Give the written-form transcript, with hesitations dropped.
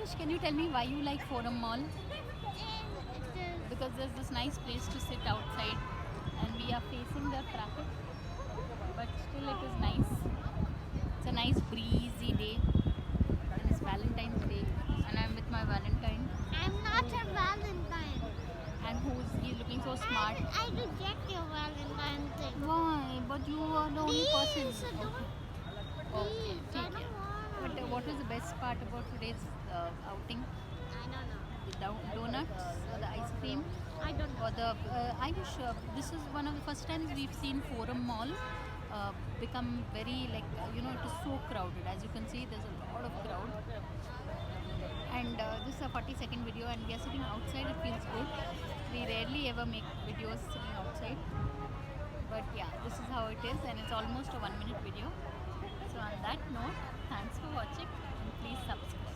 Ayush, can you tell me why you like Forum Mall? And Because there's this nice place to sit outside and we are facing the traffic, but still it is nice. It's a nice breezy day and it's Valentine's Day and I'm with my Valentine I'm not a Valentine. and he's looking so smart. I reject your Valentine thing. Why? But you are the only person. Please, don't. Okay, Please, I ठीक है. don't want. But what was the best part about today's outing? I don't know. The donuts or the ice cream? I don't know. Or the Ayush, this is one of the first times we've seen Forum Mall become very like it is so crowded. As you can see, there's a lot of crowd. And this is a 40-second video, and we are sitting outside. It feels good. We rarely ever make videos sitting outside, but yeah, this is how it is, and it's almost a 1-minute video. So on that note, thanks for watching, and please subscribe.